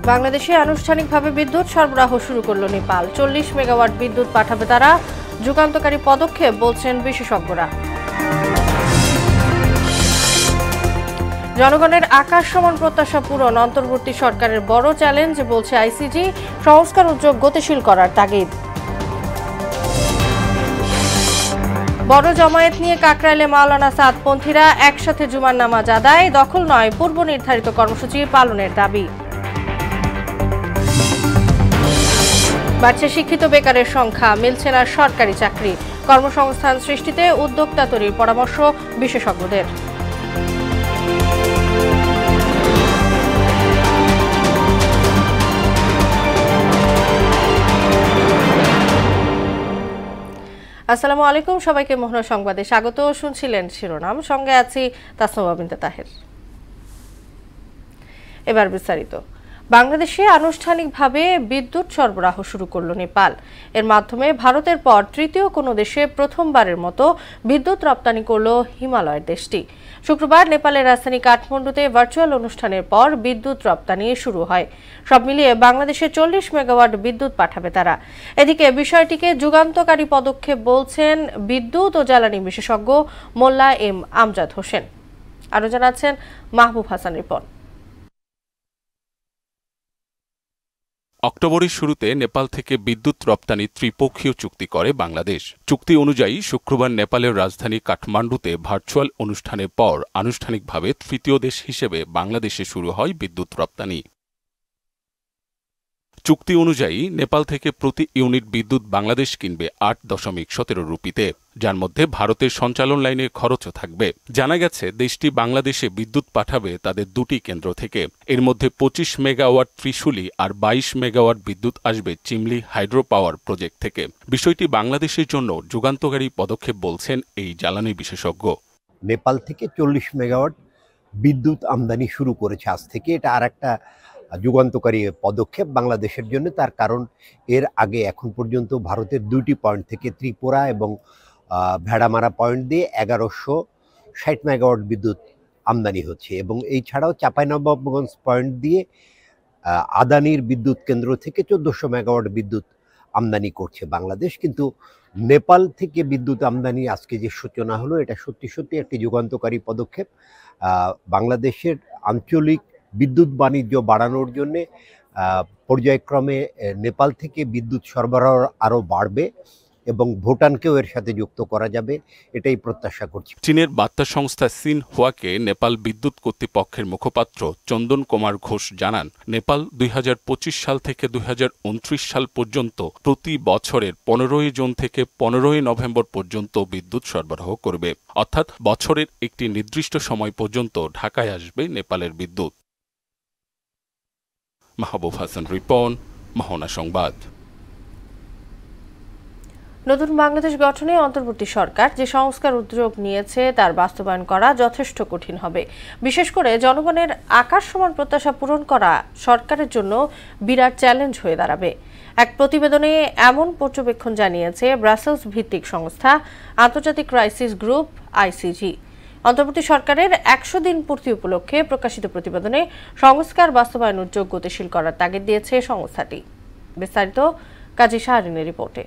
বাংলাদেশে আনুষ্ঠানিকভাবে বিদ্যুৎ সরবরাহ শুরু করল নেপাল। 40 মেগাওয়াট বিদ্যুৎ পাঠাবে তারা। যুগান্তকারী পদক্ষেপ বলছেন বিশেষজ্ঞরা। জনগণের আকাশ সমান প্রত্যাশা পূরণ অন্তর্বর্তী সরকারের বড় চ্যালেঞ্জ বলছে আইসিজি। সংস্কার উদ্যোগ গতিশীল করার তাগিদ। বড় জমায়েত নিয়ে কাকরাইলে মাওলানা সাদপন্থীরা একসাথে জুমার নামাজ আদায়। দখল নয়, পূর্ব নির্ধারিত কর্মসূচি পালনের দাবি। বাড়ছে শিক্ষিত বেকারের সংখ্যা, মিলছে না সরকারি চাকরি। কর্মসংস্থান সৃষ্টিতে উদ্যোক্তা তৈরির পরামর্শ বিশেষজ্ঞদের। আসসালামু আলাইকুম, সবাইকে মোহনা সংবাদে স্বাগত। শুনছিলেন শিরোনাম, সঙ্গে আছি তাসনুবা বিনতে তাহের। এবার বিস্তারিত। বাংলাদেশে আনুষ্ঠানিকভাবে বিদ্যুৎ সরবরাহ শুরু করল নেপাল। এর মাধ্যমে ভারতের পর তৃতীয় কোনো দেশে প্রথমবারের মতো বিদ্যুৎ রপ্তানি করল হিমালয়ের দেশটি। শুক্রবার নেপালের রাজধানী কাঠমান্ডুতে ভার্চুয়াল অনুষ্ঠানের পর বিদ্যুৎ রপ্তানি শুরু হয়। সব মিলিয়ে বাংলাদেশে 40 মেগাওয়াট বিদ্যুৎ পাঠাবে তারা। এদিকে বিষয়টিকে যুগান্তকারী পদক্ষেপ বলছেন বিদ্যুৎ ও জ্বালানি বিশেষজ্ঞ মোল্লা এম আমজাদ হোসেন। আরও জানাচ্ছেন মাহবুব হাসান রিপন। অক্টোবরের শুরুতে নেপাল থেকে বিদ্যুৎ রপ্তানি ত্রিপক্ষীয় চুক্তি করে বাংলাদেশ। চুক্তি অনুযায়ী শুক্রবার নেপালের রাজধানী কাঠমান্ডুতে ভার্চুয়াল অনুষ্ঠানের পর আনুষ্ঠানিকভাবে তৃতীয় দেশ হিসেবে বাংলাদেশে শুরু হয় বিদ্যুৎ রপ্তানি। চুক্তি অনুযায়ী নেপাল থেকে প্রতি ইউনিট বিদ্যুৎ বাংলাদেশ কিনবে 8.17 রুপিতে, যার মধ্যে ভারতের সঞ্চালন লাইনের খরচও থাকবে। জানা গেছে দেশটি বাংলাদেশে বিদ্যুৎ পাঠাবে তাদের দুটি কেন্দ্র থেকে। এর মধ্যে 25 মেগাওয়াট ত্রিশুলি আর 22 মেগাওয়াট বিদ্যুৎ আসবে চিমলি হাইড্রো পাওয়ার প্রজেক্ট থেকে। বিষয়টি বাংলাদেশের জন্য যুগান্তকারী পদক্ষেপ বলছেন এই জ্বালানি বিশেষজ্ঞ। নেপাল থেকে 40 মেগাওয়াট বিদ্যুৎ আমদানি শুরু করেছে আজ থেকে। এটা আর একটা যুগান্তকারী পদক্ষেপ বাংলাদেশের জন্য। তার কারণ এর আগে এখন পর্যন্ত ভারতের দুইটি পয়েন্ট থেকে ত্রিপুরা এবং ভেড়ামারা পয়েন্ট দিয়ে 1160 মেগাওয়াট বিদ্যুৎ আমদানি হচ্ছে, এবং এই ছাড়াও চাঁপাইনবাবগঞ্জ পয়েন্ট দিয়ে আদানির বিদ্যুৎ কেন্দ্র থেকে 1400 মেগাওয়াট বিদ্যুৎ আমদানি করছে বাংলাদেশ। কিন্তু নেপাল থেকে বিদ্যুৎ আমদানি আজকে যে সূচনা হলো, এটা সত্যি সত্যি একটি যুগান্তকারী পদক্ষেপ। বাংলাদেশের আঞ্চলিক বিদ্যুৎ বাণিজ্য বাড়ানোর জন্যে পর্যায়ক্রমে নেপাল থেকে বিদ্যুৎ সরবরাহ আরও বাড়বে এবং ভুটানকেও এর সাথে যুক্ত করা যাবে, এটাই প্রত্যাশা করছি। চীনের বার্তা সংস্থা সিনহুয়াকে নেপাল বিদ্যুৎ কর্তৃপক্ষের মুখপাত্র চন্দন কুমার ঘোষ জানান, নেপাল 2025 সাল থেকে 2029 সাল পর্যন্ত প্রতি বছরের 15 জুন থেকে 15 নভেম্বর পর্যন্ত বিদ্যুৎ সরবরাহ করবে। অর্থাৎ বছরের একটি নির্দিষ্ট সময় পর্যন্ত ঢাকায় আসবে নেপালের বিদ্যুৎ। মাহবুব হাসান রিপন, মোহনা সংবাদ। নতুন বাংলাদেশ গঠনে অন্তর্বর্তী সরকার যে সংস্কার উদ্যোগ নিয়েছে তার বাস্তবায়ন করা যথেষ্ট কঠিন হবে। বিশেষ করে জনগণের আকাশ সমান প্রত্যাশা পূরণ করা সরকারের জন্য বিরাট চ্যালেঞ্জ হয়ে দাঁড়াবে। এক প্রতিবেদনে এমন পর্যবেক্ষণ জানিয়েছে ব্রাসেলস ভিত্তিক সংস্থা আন্তর্জাতিক ক্রাইসিস গ্রুপ আইসিজি। অন্তর্বর্তী সরকারের 100 দিন পূর্তি উপলক্ষে প্রকাশিত প্রতিবেদনে সংস্কার বাস্তবায়ন উদ্যোগ গতিশীল করার তাগিদ দিয়েছে সংস্থাটি। বিস্তারিত কাজী শাহরিনের রিপোর্টে।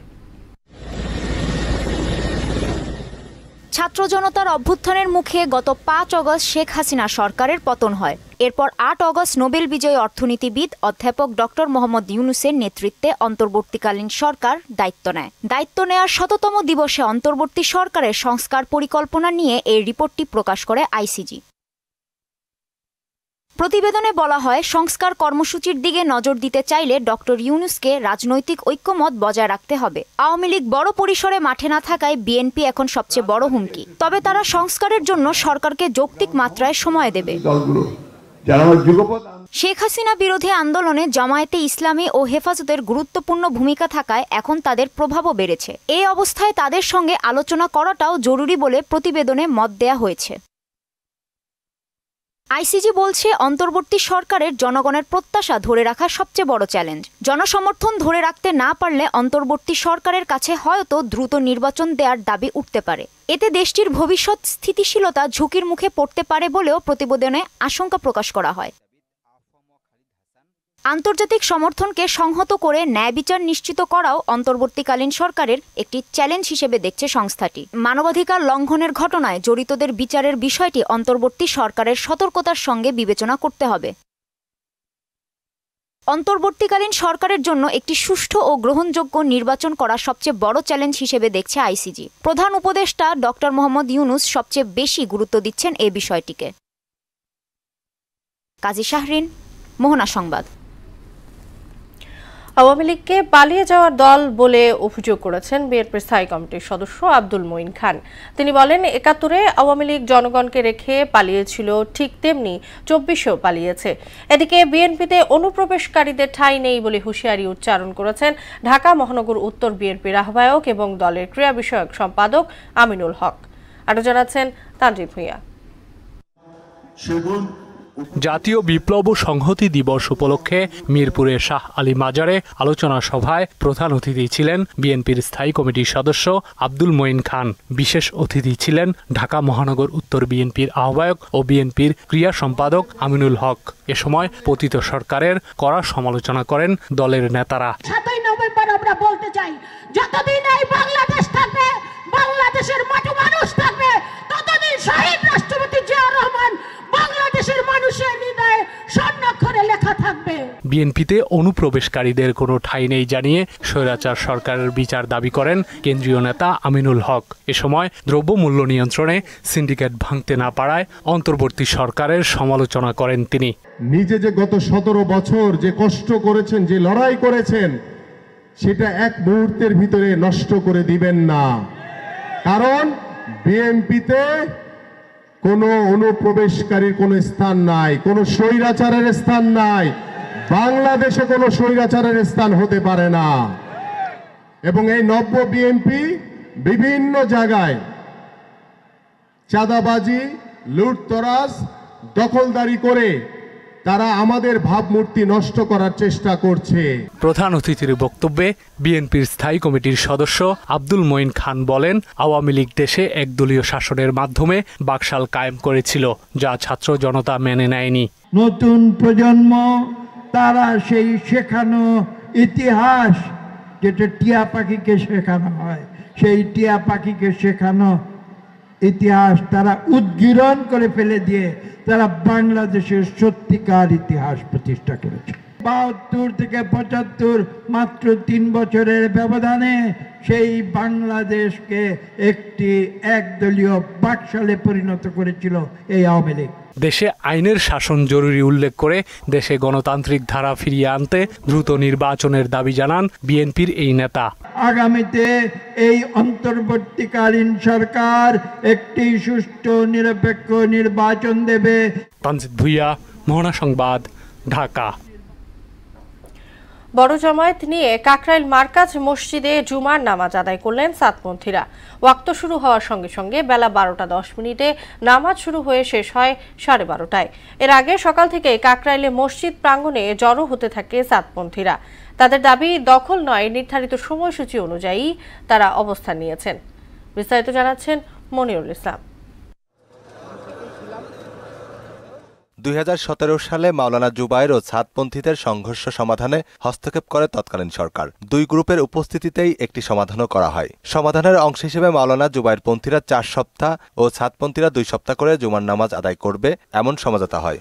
ছাত্র জনতার অভ্যুত্থানের মুখে গত 5 অগস্ট শেখ হাসিনা সরকারের পতন হয়। এরপর 8 অগস্ট নোবেল বিজয়ী অর্থনীতিবিদ অধ্যাপক ডক্টর মোহাম্মদ ইউনূসের নেতৃত্বে অন্তর্বর্তীকালীন সরকার দায়িত্ব নেয়। দায়িত্ব নেওয়ার 100তম দিবসে অন্তর্বর্তী সরকারের সংস্কার পরিকল্পনা নিয়ে এই রিপোর্টটি প্রকাশ করে আইসিজি। প্রতিবেদনে বলা হয়, সংস্কার কর্মসূচির দিকে নজর দিতে চাইলে ডক্টর ইউনূসকে রাজনৈতিক ঐক্যমত বজায় রাখতে হবে। আওয়ামী লীগ বড় পরিসরে মাঠে না থাকায় বিএনপি এখন সবচেয়ে বড় হুমকি। তবে তারা সংস্কারের জন্য সরকারকে যৌক্তিক মাত্রায় সময় দেবে। শেখ হাসিনা বিরোধী আন্দোলনে জামায়াতে ইসলামী ও হেফাজতের গুরুত্বপূর্ণ ভূমিকা থাকায় এখন তাদের প্রভাবও বেড়েছে। এই অবস্থায় তাদের সঙ্গে আলোচনা করাটাও জরুরি বলে প্রতিবেদনে মত দেয়া হয়েছে। আইসিজি বলছে, অন্তর্বর্তী সরকারের জনগণের প্রত্যাশা ধরে রাখা সবচেয়ে বড় চ্যালেঞ্জ। জনসমর্থন ধরে রাখতে না পারলে অন্তর্বর্তী সরকারের কাছে হয়তো দ্রুত নির্বাচন দেওয়ার দাবি উঠতে পারে। এতে দেশটির ভবিষ্যৎ স্থিতিশীলতা ঝুঁকির মুখে পড়তে পারে বলেও প্রতিবেদনে আশঙ্কা প্রকাশ করা হয়। আন্তর্জাতিক সমর্থনকে সংহত করে ন্যায় বিচার নিশ্চিত করাও অন্তর্বর্তীকালীন সরকারের একটি চ্যালেঞ্জ হিসেবে দেখছে সংস্থাটি। মানবাধিকার লঙ্ঘনের ঘটনায় জড়িতদের বিচারের বিষয়টি অন্তর্বর্তী সরকারের সতর্কতার সঙ্গে বিবেচনা করতে হবে। অন্তর্বর্তীকালীন সরকারের জন্য একটি সুষ্ঠু ও গ্রহণযোগ্য নির্বাচন করা সবচেয়ে বড় চ্যালেঞ্জ হিসেবে দেখছে আইসিজি। প্রধান উপদেষ্টা ডক্টর মোহাম্মদ ইউনূস সবচেয়ে বেশি গুরুত্ব দিচ্ছেন এই বিষয়টিকে। কাজী শাহরিন, মোহনা সংবাদ। আওয়ামী লীগকে পালিয়ে যাওয়ার দল বলে অভিযোগ করেছেন বিএনপির স্থায়ী কমিটির সদস্য আব্দুল মঈন খান। তিনি বলেন, ৭১-এ আওয়ামী লীগ জনগণকে রেখে পালিয়েছিল, ঠিক তেমনি ২৪-এও পালিয়েছে। এদিকে বিএনপিতে অনুপ্রবেশকারীদের ঠাঁই নেই বলে হুঁশিয়ারি উচ্চারণ করেছেন ঢাকা মহানগর উত্তর বিএনপির আহ্বায়ক এবং দলের ক্রীড়া বিষয়ক সম্পাদক আমিনুল হক। আরও জানাচ্ছেন তানজিব ভূঁইয়া। জাতীয় বিপ্লব ও সংহতি দিবস উপলক্ষে মিরপুরের শাহ আলী মাজারে আলোচনা সভায় প্রধান অতিথি ছিলেন বিএনপির স্থায়ী কমিটির সদস্য আব্দুল মঈন খান। বিশেষ অতিথি ছিলেন ঢাকা মহানগর উত্তর বিএনপির আহ্বায়ক ও বিএনপির ক্রীড়া সম্পাদক আমিনুল হক। এ সময় পতিত সরকারের কড়া সমালোচনা করেন দলের নেতারা। ৭ই নভেম্বর আমরা বলতে চাই, যতদিন এই বাংলাদেশ থাকবে, বাংলাদেশের মাটি মানুষ থাকবে, ততদিন শহীদ রাষ্ট্রপতি জিয়াউর রহমান বাংলাদেশের মানুষের হৃদয়ে স্বর্ণাক্ষরে লেখা থাকবে। বিএনপিতে অনুপ্রবেশকারীদের কোনো ঠাঁই নেই জানিয়ে স্বৈরাচার সরকারের বিচার দাবি করেন কেন্দ্রীয় নেতা আমিনুল হক। এ সময় দ্রব্যমূল্য নিয়ন্ত্রণে সিন্ডিকেট ভাঙতে না পারায় অন্তর্বর্তী সরকারের সমালোচনা করেন তিনি। নিজে যে গত ১৭ বছর যে কষ্ট করেছেন, যে লড়াই করেছেন, সেটা এক মুহূর্তের ভিতরে নষ্ট করে দিবেন না। কারণ বিএনপিতে কোনো অনুপ্রবেশকারীর কোনো স্থান নাই, কোনো স্বৈরাচারের স্থান নাই, বাংলাদেশে কোনো স্বৈরাচারের স্থান হতে পারে না। এবং এই নব্য বিএনপি বিভিন্ন জায়গায় চাঁদাবাজি, লুটতরাজ, দখলদারি করে তারা আমাদের ভাবমূর্তি নষ্ট করার চেষ্টা করছে। প্রধান অতিথির বক্তব্যে বিএনপির স্থায়ী কমিটির সদস্য আব্দুল মঈন খান বলেন, আওয়ামী লীগ দেশে একদলীয় শাসনের মাধ্যমে বাকশাল কায়েম করেছিল, যা ছাত্র জনতা মেনে নেয়নি। নতুন প্রজন্ম তারা সেই শেখানো ইতিহাস, যেটা টিয়া পাখিকে শেখানো হয়, সেই টিয়া পাখিকে শেখানো ইতিহাস তারা উদ্গীরণ করে ফেলে দিয়ে তারা বাংলাদেশের সত্যিকার ইতিহাস প্রতিষ্ঠা করেছে। ৭২ থেকে ৭৫ মাত্র ৩ বছরের ব্যবধানে সেই বাংলাদেশকে একটি একদলীয় বাকশালে পরিণত করেছিল এই আওয়ামী লীগ। দেশে আইনের শাসন জরুরি উল্লেখ করে দেশে গণতান্ত্রিক ধারা ফিরিয়ে আনতে দ্রুত নির্বাচনের দাবি জানান বিএনপির এই নেতা। আগামীতে এই অন্তর্বর্তীকালীন সরকার একটি সুষ্ঠু নিরপেক্ষ নির্বাচন দেবে। তানজিদ ভূঁইয়া, মোহনা সংবাদ, ঢাকা। বড় জামায়াত নিয়ে কাকরাইল মার্কাজ মসজিদে জুমার নামাজ আদায় করলেন সাতপন্থীরা। ওয়াক্ত শুরু হওয়ার সঙ্গে সঙ্গে বেলা ১২টা ১০ নামাজ শুরু হয়ে শেষ হয় 12:30টায়। এর আগে সকাল থেকে কাকরাইলে মসজিদ প্রাঙ্গণে জড়ো হতে থাকে সাতপন্থীরা। তাদের দাবি, দখল নয়, নির্ধারিত সময়সূচি অনুযায়ী তারা অবস্থান নিয়েছেন। বিস্তারিত জানাচ্ছেন মনিরুল ইসলাম। ২০১৭ সালে মাওলানা জুবায়ের ও ছাদপন্থীদের সংঘর্ষ সমাধানে হস্তক্ষেপ করে তৎকালীন সরকার। দুই গ্রুপের উপস্থিতিতেই একটি সমাধানও করা হয়। সমাধানের অংশ হিসেবে মাওলানা জুবায়ের পন্থীরা ৪ সপ্তাহ ও ছাদপন্থীরা ২ সপ্তাহ করে জুমার নামাজ আদায় করবে, এমন সমঝোতা হয়।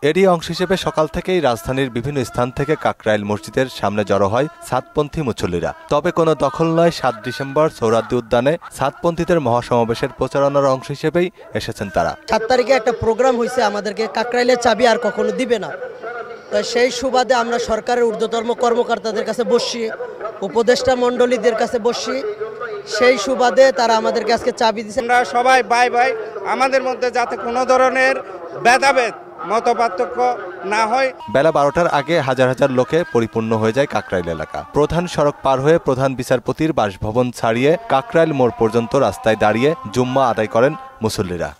এরই অংশ হিসেবে সকাল থেকেই রাজধানীর বিভিন্ন স্থান থেকে কাকরাইল মসজিদের সামনে জড়ো হয় ছাদপন্থী মুসল্লিরা। তবে কোনো দখল নয়, ৭ ডিসেম্বর সোহরাওয়ার্দী উদ্যানে ছাদপন্থীদের মহাসমাবেশের প্রচারণার অংশ হিসেবেই এসেছেন তারা। ৭ তারিখে একটা প্রোগ্রাম হয়েছে, আমাদেরকে কাকরাইলের চাবি আর কখনো দিবে না। তো সেই সুবাদে আমরা সরকারের ঊর্ধ্বতন কর্মকর্তাদের কাছে বসছি, উপদেষ্টা মণ্ডলীদের কাছে বসছি, সেই সুবাদে তারা আমাদেরকে আজকে চাবি দিচ্ছে। আমরা সবাই ভাই ভাই, আমাদের মধ্যে যাতে কোনো ধরনের ভেদাভেদ মতপার্থক্য না হয়। বেলা 12টার আগে হাজার হাজার লোকে পরিপূর্ণ হয়ে যায় কাকরাইল এলাকা। প্রধান সড়ক পার হয়ে প্রধান বিচারপতির বাসভবন ছাড়িয়ে কাকরাইল মোড় পর্যন্ত রাস্তায় দাঁড়িয়ে জুম্মা আদায় করেন মুসল্লিরা।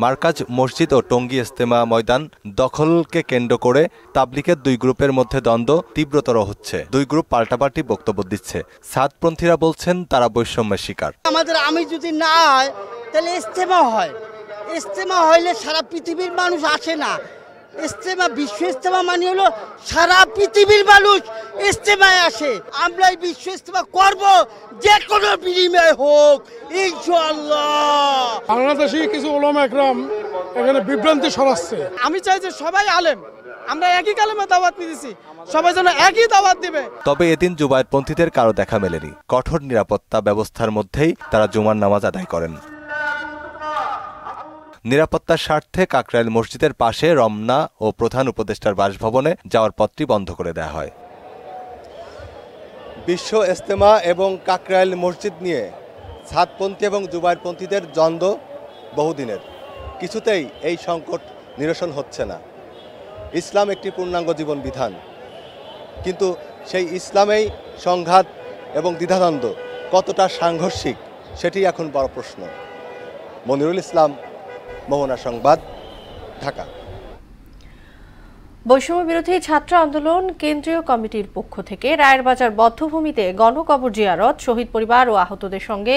মার্কাজ মসজিদ ও টঙ্গী ইজতেমা ময়দান দখলকে কেন্দ্র করে তাবলিগের দুই গ্রুপের মধ্যে দ্বন্দ্ব তীব্রতর হচ্ছে। দুই গ্রুপ পাল্টাপাল্টি বক্তব্য দিচ্ছে। সাদপন্থীরা বলছেন তারা বৈষম্যের শিকার। আমাদের আমি যদি না হয় তাহলে ইজতেমা হয়, ইজতেমা হইলে সারা পৃথিবীর মানুষ আসে না। ইজতেমা, বিশ্ব ইজতেমা মানে হলো সারা পৃথিবীর মানুষ ইজতেমায় আসে। আমরা এই বিশ্ব ইজতেমা করব, যে কোনো বিনিময় হোক ইনশাআল্লাহ। বাংলাদেশি কিছু উলামা একরাম এখানে বিভ্রান্তি ছড়াচ্ছে। আমি চাই যে সবাই আলেম, আমরা একই কালেমে দাওয়াত দিয়েছি, সবাই যেন একই দাওয়াত দিবে। তবে এদিন জুবায়েরপন্থীদের কারো দেখা মেলেনি। কঠোর নিরাপত্তা ব্যবস্থার মধ্যেই তারা জুমার নামাজ আদায় করেন। নিরাপত্তার স্বার্থে কাকরাইল মসজিদের পাশে রমনা ও প্রধান উপদেষ্টার বাসভবনে যাওয়ার পথটি বন্ধ করে দেওয়া হয়। বিশ্ব ইজতেমা এবং কাকরাইল মসজিদ নিয়ে সাদপন্থী এবং জুবায়েরপন্থীদের দ্বন্দ্ব বহুদিনের। কিছুতেই এই সংকট নিরসন হচ্ছে না। ইসলাম একটি পূর্ণাঙ্গ জীবন বিধান, কিন্তু সেই ইসলামেই সংঘাত এবং দ্বিধাদ্বন্দ্ব কতটা সাংঘর্ষিক সেটি এখন বড় প্রশ্ন। মনিরুল ইসলাম, মোহনা সংবাদ, ঢাকা। বৈষম্য বিরোধী ছাত্র আন্দোলন কেন্দ্রীয় কমিটির পক্ষ থেকে রায়েরবাজার বধ্যভূমিতে গণকবর জিয়ারত, শহীদ পরিবার ও আহতদের সঙ্গে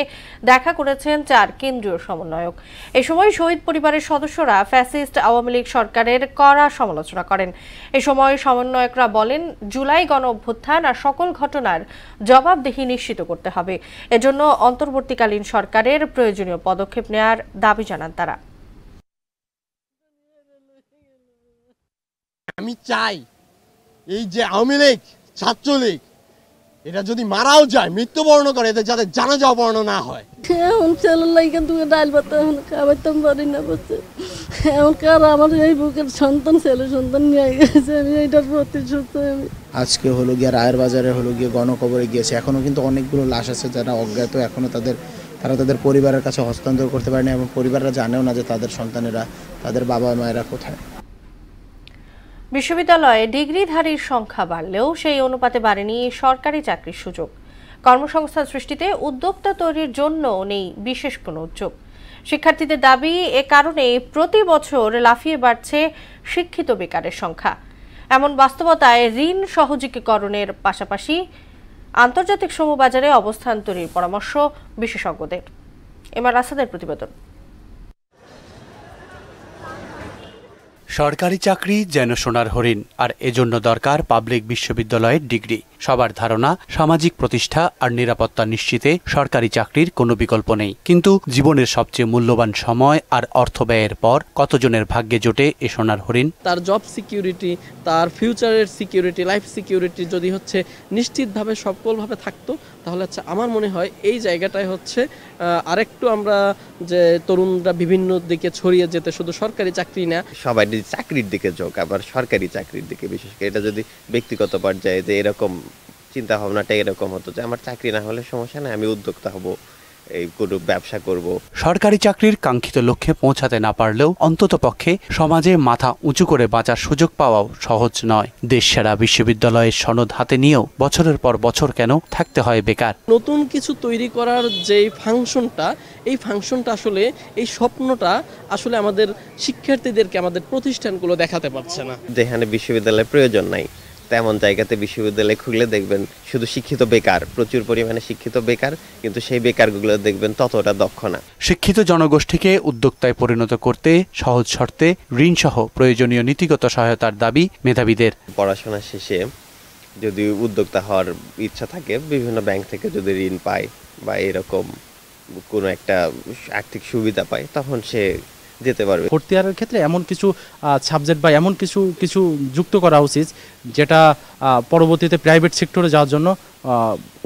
দেখা করেছেন 4 কেন্দ্রীয় সমন্বয়ক। এ সময় শহীদ পরিবারের সদস্যরা ফ্যাসিস্ট আওয়ামী লীগ সরকারের কড়া সমালোচনা করেন। এ সময় সমন্বয়করা বলেন, জুলাই গণ অভ্যুত্থান আর সকল ঘটনার জবাবদিহি নিশ্চিত করতে হবে। এজন্য অন্তর্বর্তীকালীন সরকারের প্রয়োজনীয় পদক্ষেপ নেয়ার দাবি জানান তারা। আমি চাই এই যে আওয়ামী লীগ, ছাত্রলীগ, এটা যদি মারাও যায়, মৃত্যুবরণ করে, এদের যাতে জানাজা বর্ণ না হয়। এখন ছেলের লাইকা তুমি ডাল পাতা এখন খাওয়াইতাম পারি না, বলছে এখনকার আমার এই বুকের সন্তান, ছেলে সন্তান নিয়ে গেছে, আমি এইটার প্রতিশোধ আমি। আজকে হলো গিয়ে রায়েরবাজারে হলো গিয়ে গণকবরে গিয়েছে। এখনো কিন্তু অনেকগুলো লাশ আছে যারা অজ্ঞাত, এখনো তারা তাদের পরিবারের কাছে হস্তান্তর করতে পারেনি এবং পরিবাররা জানেও না যে তাদের সন্তানেরা, তাদের বাবা মায়েরা কোথায়। বিশ্ববিদ্যালয়ে ডিগ্রিধারীর সংখ্যা বাড়লেও সেই অনুপাতে বাড়েনি সরকারি চাকরির সুযোগ। কর্মসংস্থান সৃষ্টিতে উদ্যোক্তা তৈরির জন্য নেই বিশেষ কোনো উদ্যোগ। শিক্ষার্থীদের দাবি, এ কারণে প্রতি বছর লাফিয়ে বাড়ছে শিক্ষিত বেকারের সংখ্যা। এমন বাস্তবতায় ঋণ সহজীকরণের পাশাপাশি আন্তর্জাতিক শ্রমবাজারে অবস্থান তৈরির পরামর্শ বিশেষজ্ঞদের। এমআর আসাদের প্রতিবেদন। সরকারি চাকরি যেন সোনার হরিণ, আর এজন্য দরকার পাবলিক বিশ্ববিদ্যালয়ের ডিগ্রি। সবার ধারণা, সামাজিক প্রতিষ্ঠা আর নিরাপত্তা নিশ্চিতে সরকারি চাকরির কোনো বিকল্প নেই। কিন্তু জীবনের সবচেয়ে মূল্যবান সময় আর অর্থ ব্যয়ের পর কতজনের ভাগ্যে জোটে এ সোনার হরিণ? তার জব সিকিউরিটি, তার ফিউচারের সিকিউরিটি, লাইফ সিকিউরিটি যদি হচ্ছে নিশ্চিতভাবে সফলভাবে থাকতো, তাহলে হচ্ছে আমার মনে হয় এই জায়গাটায় হচ্ছে আরেকটু আমরা যে তরুণরা বিভিন্ন দিকে ছড়িয়ে যেতে, শুধু সরকারি চাকরি না, সবাই চাকরির দিকে যোগ, আবার সরকারি চাকরির দিকে বিশেষ করে। এটা যদি ব্যক্তিগত পর্যায়ে যে এরকম চিন্তা ভাবনাটা এরকম হতো যে আমার চাকরি না হলে সমস্যা নেই, আমি উদ্যোক্তা হব, এই কোনো ব্যবসা করব। সরকারি চাকরির কাঙ্ক্ষিত লক্ষ্যে পৌঁছাতে না পারলেও অন্ততপক্ষে সমাজে মাথা উঁচু করে বাঁচার সুযোগ পাওয়াও সহজ নয়। দেশসেরা বিশ্ববিদ্যালয়ের সনদ হাতে নিয়েও বছরের পর বছর কেন থাকতে হয় বেকার? নতুন কিছু তৈরি করার যে ফাংশনটা, এই ফাংশনটা আসলে, এই স্বপ্নটা আসলে আমাদের শিক্ষার্থীদেরকে, আমাদের প্রতিষ্ঠানগুলো দেখাতে পারছে না। যেখানে বিশ্ববিদ্যালয়ের প্রয়োজন নাই তেমন জায়গাতে বিশ্ববিদ্যালয় খুললে দেখবেন শুধু শিক্ষিত বেকার, প্রচুর পরিমাণে শিক্ষিত বেকার, কিন্তু সেই বেকারগুলো দেখবেন ততটা দক্ষ না। শিক্ষিত জনগোষ্ঠীকে উদ্যোক্তায় পরিণত করতে সহজ শর্তে ঋণ সহ প্রয়োজনীয় নীতিগত সহায়তার দাবি মেধাবীদের। পড়াশোনা শেষে যদি উদ্যোক্তা হওয়ার ইচ্ছা থাকে, বিভিন্ন ব্যাংক থেকে যদি ঋণ পায় বা এরকম কোনো একটা আর্থিক সুবিধা পায়, তখন সে যেতে পারবে। ভর্তি ইয়ারের ক্ষেত্রে এমন কিছু সাবজেক্ট বা এমন কিছু যুক্ত করা উচিত যেটা পরবর্তীতে প্রাইভেট সেক্টরে যাওয়ার জন্য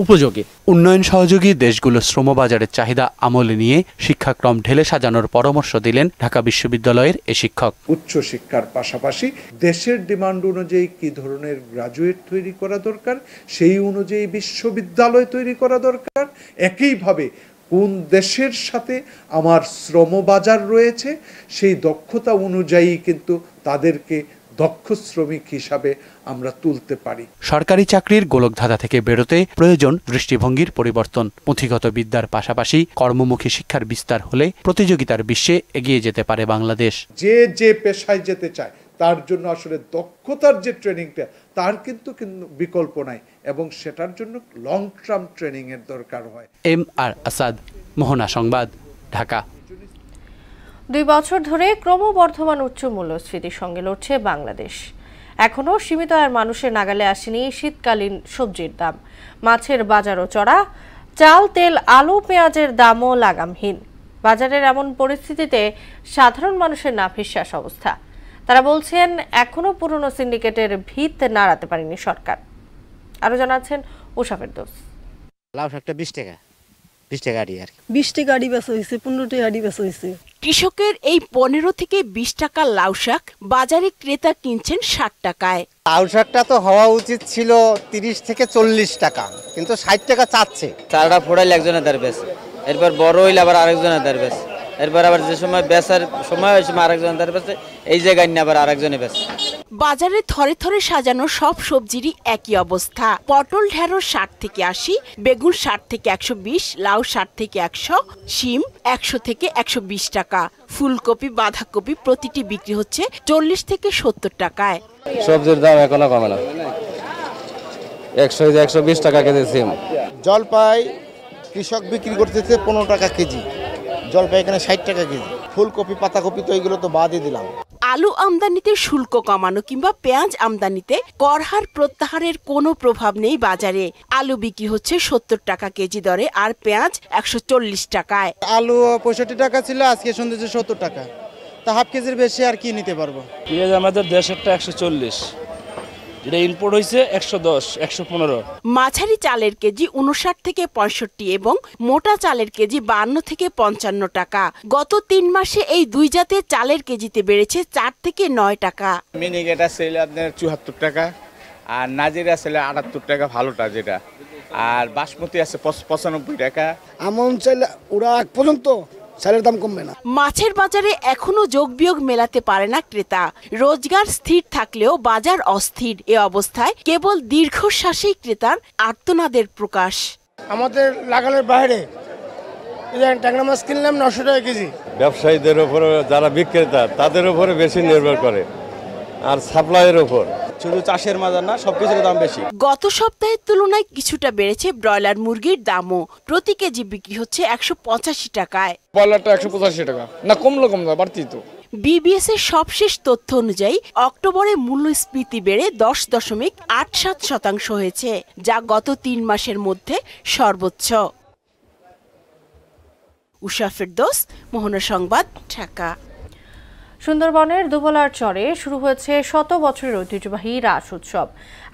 উপযোগী। উন্নয়ন সহযোগী দেশগুলো শ্রমবাজারের চাহিদা আমলে নিয়ে শিক্ষাক্রম ঢেলে সাজানোর পরামর্শ দিলেন ঢাকা বিশ্ববিদ্যালয়ের এ শিক্ষক। উচ্চ শিক্ষার পাশাপাশি দেশের ডিমান্ড অনুযায়ী কি ধরনের গ্রাজুয়েট তৈরি করা দরকার, সেই অনুযায়ী বিশ্ববিদ্যালয় তৈরি করা দরকার। একইভাবে কোন দেশের সাথে আমার শ্রমবাজার রয়েছে, সেই দক্ষতা অনুযায়ী কিন্তু তাদেরকে দক্ষ শ্রমিক হিসাবে আমরা তুলতে পারি। সরকারি চাকরির গোলকধাঁধা থেকে বেরোতে প্রয়োজন দৃষ্টিভঙ্গির পরিবর্তন। পুঁথিগত বিদ্যার পাশাপাশি কর্মমুখী শিক্ষার বিস্তার হলে প্রতিযোগিতার বিশ্বে এগিয়ে যেতে পারে বাংলাদেশ। যে পেশায় যেতে চায় তার জন্য আসলে দক্ষতার যে ট্রেনিংটা তার কিন্তু বিকল্প নাই, এবং সেটার জন্য লং টার্ম ট্রেনিং এর দরকার হয়। MR আসাদ, মোহনা সংবাদ, ঢাকা। 2 বছর ধরে ক্রমবর্ধমান উচ্চ মূল্যস্ফীতির সঙ্গে লড়ছে বাংলাদেশ। এখনও সীমিত আয়ের মানুষের নাগালে আসেনি শীতকালীন সবজির দাম। মাছের বাজারও চড়া, চাল, তেল, আলু, পেঁয়াজের দামও লাগামহীন। বাজারের এমন পরিস্থিতিতে সাধারণ মানুষের নাভিশ্বাস অবস্থা। তারা বলছেন এখনো পুরনো সিন্ডিকেটের ভিত নাড়াতে পারেনি সরকার। আরো জানাচ্ছেন উষা ফেরদৌস। লাউ শাকটা 20 টাকা, 20 টাকা আড়ি আর 20 টাকা আড়ি বেচা হয়েছে, 15 টাকা আড়ি বেচা হয়েছে। কৃষকের এই 15 থেকে 20 টাকা লাউ শাক বাজারে ক্রেতা কিনছেন 60 টাকায়। লাউ শাকটা তো হওয়া উচিত ছিল 30 থেকে 40 টাকা, কিন্তু 60 টাকা চাচ্ছে। চারটা ফোড়াইলে একজনের দাঁড় বেশ, এরপর বড় হইলে আবার আরেকজনের দাঁড় বেশ, এরপর আবার যে সময় বেচার সময় ওই সময় আরেকজনের দাঁড় বেছে, এই জায়গায় নিয়ে আবার আরেকজনে বেশ। বাজারে থরে থরে সাজানো সব সবজিরই একই অবস্থা। পটল ঢেঁড়স 60 থেকে 80, বেগুন 60 থেকে 120, লাউ 60 থেকে 100, শিম 100 থেকে 120 টাকা। ফুলকপি, বাঁধাকপি প্রতিটি বিক্রি হচ্ছে 40 থেকে 70 টাকায়। সবজির দাম এখনো কমে না, 120 টাকা কেজি সিম। জলপাই কৃষক বিক্রি করতেছে 15 টাকা কেজি, জলপাই এখানে 60 টাকা কেজি। ফুলকপি, পাতাকপি তো এগুলো তো বাদই দিলাম। আলু আমদানিতে শুল্ক কমানো কিংবা পেঁয়াজ আমদানিতে করহার প্রত্যাহারের কোনো প্রভাব নেই বাজারে। আলু বিক্রি হচ্ছে 70 টাকা কেজি দরে, আর পেঁয়াজ 140 টাকায়। আলু 65 টাকা ছিল, আজকে শুনতেছি 70 টাকা। তা হাফ কেজির বেশি আর কি নিতে পারবো। পেঁয়াজ আমাদের দেশেরটা 140, যেটা ইম্পোর্ট হয়েছে 110, 115। মাঝারি চালের কেজি 59 থেকে 65 এবং মোটা চালের কেজি 52 থেকে 55 টাকা। গত 3 মাসে এই দুই জাতের চালের কেজিতে বেড়েছে 4 থেকে 9 টাকা। মিনিকেট আছে আপনার 74 টাকা, আর নাজিরা আছে 78 টাকা ভালোটা যেটা, আর বাসমতি আছে 95 টাকা। আমন চাইলে ওরা এক পর্যন্ত চালের দাম কমবে না। মাছের বাজারে এখনো যোগ বিয়োগ মেলাতে পারে না ক্রেতা। রোজগার স্থির থাকলেও বাজার অস্থির। এ অবস্থায় কেবল দীর্ঘশ্বাসেই ক্রেতার আর্তনাদের প্রকাশ। আমাদের লাগালের বাইরে ট্যাংরা মাছ কিনলাম 900 টাকা কেজি। ব্যবসায়ীদের উপরে, যারা বিক্রেতা তাদের উপরে বেশি নির্ভর করে, আর সাপ্লাইয়ের উপর। শুধু চাষের বাজার না, সবকিছুর দাম বেশি। গত সপ্তাহের তুলনায় কিছুটা বেড়েছে ব্রয়লার মুরগির দামও। প্রতি কেজি বিক্রি হচ্ছে 185 টাকায়। ব্রয়লারটা 185 টাকা না, কমলো কম না, বাড়তি তো। বিবিএস এর সবশেষ তথ্য অনুযায়ী অক্টোবরে মূল্যস্ফীতি বেড়ে 10.87% হয়েছে, যা গত 3 মাসের মধ্যে সর্বোচ্চ। উষা ফেরদৌস, মোহনা সংবাদ, ঢাকা। সুন্দরবনের দুবলার চরে শুরু হয়েছে 100 বছরের ঐতিহ্যবাহী রাস উৎসব।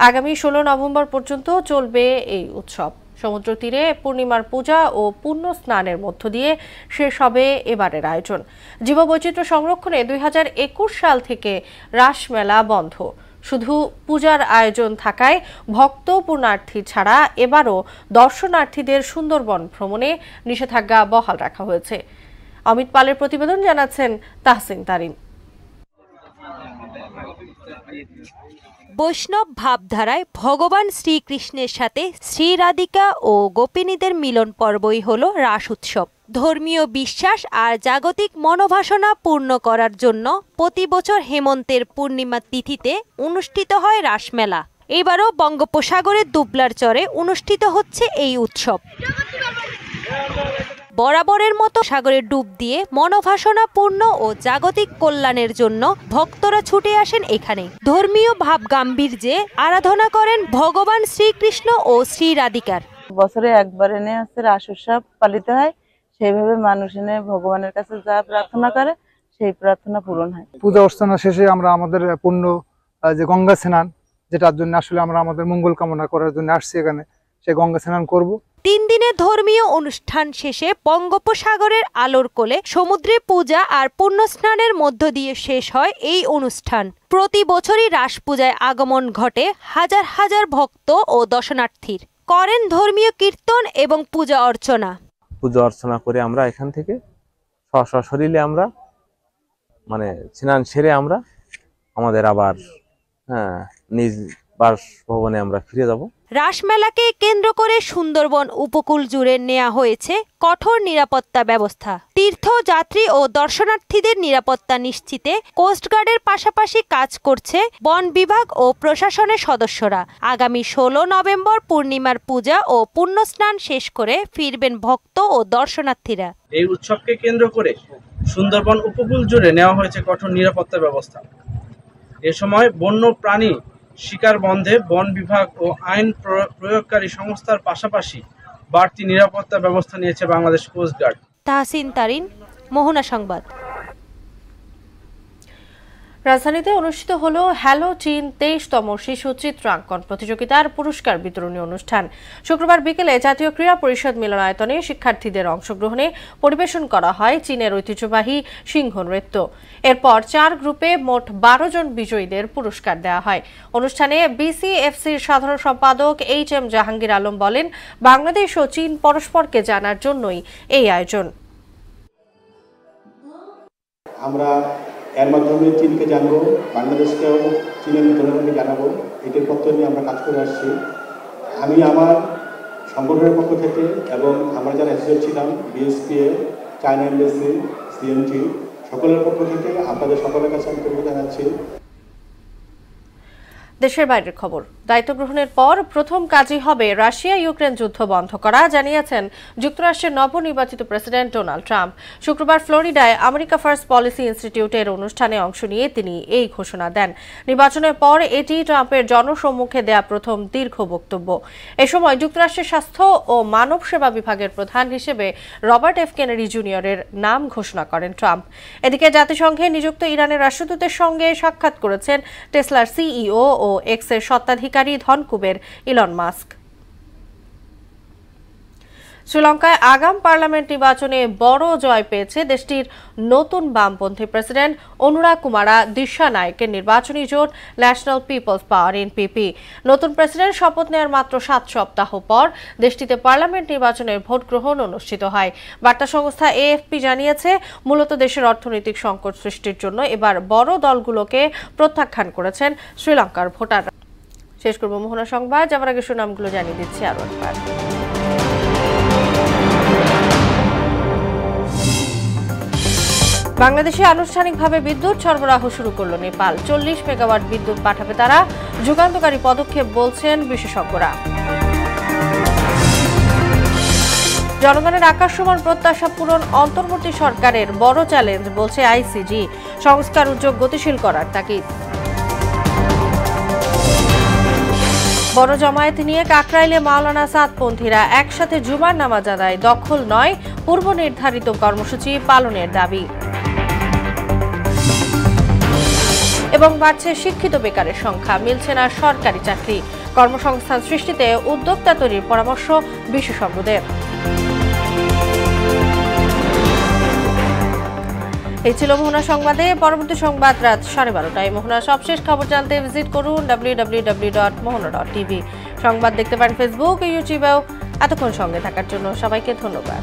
আগামী 16 নভেম্বর পর্যন্ত চলবে এই উৎসব। সমুদ্র তীরে পূর্ণিমার পূজা ও পুণ্য স্নানের মধ্য দিয়ে শেষ হবে এবারের আয়োজন। জীববৈচিত্র্য সংরক্ষণে 2021 সাল থেকে রাসমেলা বন্ধ। শুধু পূজার আয়োজন থাকায় ভক্ত পুণ্যার্থী ছাড়া এবারও দর্শনার্থীদের সুন্দরবন ভ্রমণে নিষেধাজ্ঞা বহাল রাখা হয়েছে। অমিত পালের প্রতিবেদন, জানাচ্ছেন তাহসিন তারিন। বৈষ্ণব ভাবধারায় ভগবান শ্রীকৃষ্ণের সাথে শ্রী রাধিকা ও গোপিনীদের মিলন পর্বই হল রাস উৎসব। ধর্মীয় বিশ্বাস আর জাগতিক মনোবাসনা পূর্ণ করার জন্য প্রতি বছর হেমন্তের পূর্ণিমা তিথিতে অনুষ্ঠিত হয় রাসমেলা। এবারও বঙ্গোপসাগরের দুবলার চরে অনুষ্ঠিত হচ্ছে এই উৎসব। বরাবরের মতো সাগরে ডুব দিয়ে মনোবাসনা পূর্ণ ও জাগতিক কল্যাণের জন্য ভক্তরা ছুটে আসেন এখানে। ধর্মীয় ভাব গাম্ভীর্যে আরাধনা করেন ভগবান শ্রীকৃষ্ণ ও শ্রী রাধিকার। বছরে একবার এনে হচ্ছে রাস উৎসব পালিত হয়, সেইভাবে মানুষ এনে ভগবানের কাছে যা প্রার্থনা করে সেই প্রার্থনা পূরণ হয়। পূজা অর্চনা শেষে আমরা আমাদের পূর্ণ যে গঙ্গা স্নান, যেটার জন্য আসলে আমরা আমাদের মঙ্গল কামনা করার জন্য আসছি এখানে, সেই গঙ্গা স্নান করব। 3 দিনের ধর্মীয় অনুষ্ঠান শেষে বঙ্গোপসাগরের আলোর কোলে সমুদ্রে পূজা আর পুণ্য স্নানের মধ্য দিয়ে শেষ হয় এই অনুষ্ঠান। প্রতি বছরই রাস পূজায় আগমন ঘটে হাজার হাজার ভক্ত ও দর্শনার্থীর। করেন ধর্মীয় কীর্তন এবং পূজা অর্চনা। পূজা অর্চনা করে আমরা এখান থেকে সশরীরে আমরা স্নান সেরে আমরা আমাদের আবার নিজ বাসভবনে আমরা ফিরে যাব। রাসমেলাকে কেন্দ্র করে সুন্দরবন উপকূল জুড়ে নেওয়া হয়েছে কঠোর নিরাপত্তা ব্যবস্থা। তীর্থযাত্রী ও দর্শনার্থীদের নিরাপত্তা নিশ্চিতে কোস্টগার্ডের পাশাপাশি কাজ করছে বন বিভাগ ও প্রশাসনের সদস্যরা। আগামী 16 নভেম্বর পূর্ণিমার পূজা ও পুণ্যস্নান শেষ করে ফিরবেন ভক্ত ও দর্শনার্থীরা। এই উৎসবকে কেন্দ্র করে সুন্দরবন উপকূল জুড়ে নেওয়া হয়েছে কঠোর নিরাপত্তা ব্যবস্থা। এ সময় বন্য প্রাণী শিকার বন্ধে বন বিভাগ ও আইন প্রয়োগকারী সংস্থার পাশাপাশি বাড়তি নিরাপত্তা ব্যবস্থা নিয়েছে বাংলাদেশ কোস্টগার্ড। তাহসিন তারিন, মোহনা সংবাদ। রাজধানীতে অনুষ্ঠিত হলো হ্যালো চীন 23তম শিশু চিত্রাঙ্কন প্রতিযোগিতার পুরস্কার বিতরণী অনুষ্ঠান। শুক্রবার বিকেলে জাতীয় ক্রীড়া পরিষদ মিলনায়তনে শিক্ষার্থীদের অংশগ্রহণে পরিবেশন করা হয় চীনের ঐতিহ্যবাহী সিংহ নৃত্য। এরপর 4 গ্রুপে মোট 12 জন বিজয়ীদের পুরস্কার দেওয়া হয়। অনুষ্ঠানে বিসিএফসির সাধারণ সম্পাদক HM জাহাঙ্গীর আলম বলেন, বাংলাদেশ ও চীন পরস্পরকে জানার জন্যই এই আয়োজন। আমরা এর মাধ্যমে চীনকে জানবো, বাংলাদেশকেও চীনের জনগণকে জানাবো, এটির পত্র নিয়ে আমরা কাজ করে আসছি। আমি আমার সংগঠনের পক্ষ থেকে এবং আমরা যারা অ্যাসোসিয়েট ছিলাম BSPA, চায়না এমবেসি, CMT সকলের পক্ষ থেকে আপনাদের সকলের কাছে আমি কৃতজ্ঞতা জানাচ্ছি। দেশের বাইরের খবর। দায়িত্ব গ্রহণের পর প্রথম কাজই হবে রাশিয়া ইউক্রেন যুদ্ধ বন্ধ করা, জানিয়েছেন যুক্তরাষ্ট্রের নবনির্বাচিত প্রেসিডেন্ট ডোনাল্ড ট্রাম্প। শুক্রবার ফ্লোরিডায় আমেরিকা ফার্স্ট পলিসি ইনস্টিটিউটের অনুষ্ঠানে অংশ নিয়ে তিনি এই ঘোষণা দেন। নির্বাচনের পর এটি ট্রাম্পের জনসম্মুখে দেয়া প্রথম দীর্ঘ বক্তব্য। এ সময় যুক্তরাষ্ট্রের স্বাস্থ্য ও মানব সেবা বিভাগের প্রধান হিসেবে রবার্ট F. কেনেডি জুনিয়রের নাম ঘোষণা করেন ট্রাম্প। এদিকে জাতিসংঘে নিযুক্ত ইরানের রাষ্ট্রদূতের সঙ্গে সাক্ষাৎ করেছেন টেসলার CEO ও এক্সের স্বত্বাধিকারী ধনকুবের ইলন মাস্ক। শ্রীলঙ্কায় আগাম পার্লামেন্ট নির্বাচনে বড় জয় পেয়েছে দেশটির নতুন বামপন্থী প্রেসিডেন্ট অনুরাকুমারা দিশানায়কের নির্বাচনী জোট ন্যাশনাল পিপলস পাওয়ার NPP। নতুন প্রেসিডেন্ট শপথ নেওয়ার মাত্র 7 সপ্তাহ পর দেশটিতে পার্লামেন্ট নির্বাচনের ভোট গ্রহণ অনুষ্ঠিত হয়। বার্তা সংস্থা AFP জানিয়েছে, মূলত দেশের অর্থনৈতিক সংকট সৃষ্টির জন্য এবার বড় দলগুলোকে প্রত্যাখ্যান করেছেন শ্রীলঙ্কার ভোটাররা। শেষ করব মোহনা সংবাদ, যাবার আগে সুনামগুলো জানিয়ে দিচ্ছি আরো একবার। বাংলাদেশে আনুষ্ঠানিকভাবে বিদ্যুৎ সরবরাহ শুরু করল নেপাল। 40 মেগাওয়াট বিদ্যুৎ পাঠাবে তারা, যুগান্তকারী পদক্ষেপ বলছেন বিশেষজ্ঞরা। জনগণের আকাশ সমান প্রত্যাশা পূরণ অন্তর্বর্তী সরকারের বড় চ্যালেঞ্জ বলছে ICG। সংস্কার উদ্যোগ গতিশীল করার তাগিদ। বড় জমায়েত নিয়ে কাকরাইলে মাওলানা সাদপন্থীরা একসাথে জুমার নামাজ আদায় দখল নয়, পূর্ব নির্ধারিত কর্মসূচি পালনের দাবি। এবং বাড়ছে শিক্ষিত বেকারের সংখ্যা, মিলছে না সরকারি চাকরি। কর্মসংস্থান সৃষ্টিতে উদ্যোক্তা তৈরির পরামর্শ বিশেষজ্ঞদের। এই ছিল মোহনা সংবাদে। পরবর্তী সংবাদ রাত 12:30টায়। মোহনার সবশেষ খবর জানতে ভিজিট করুন www.mohana.tv। সংবাদ দেখতে পারেন ফেসবুক ও ইউটিউবেও। এতক্ষণ সঙ্গে থাকার জন্য সবাইকে ধন্যবাদ।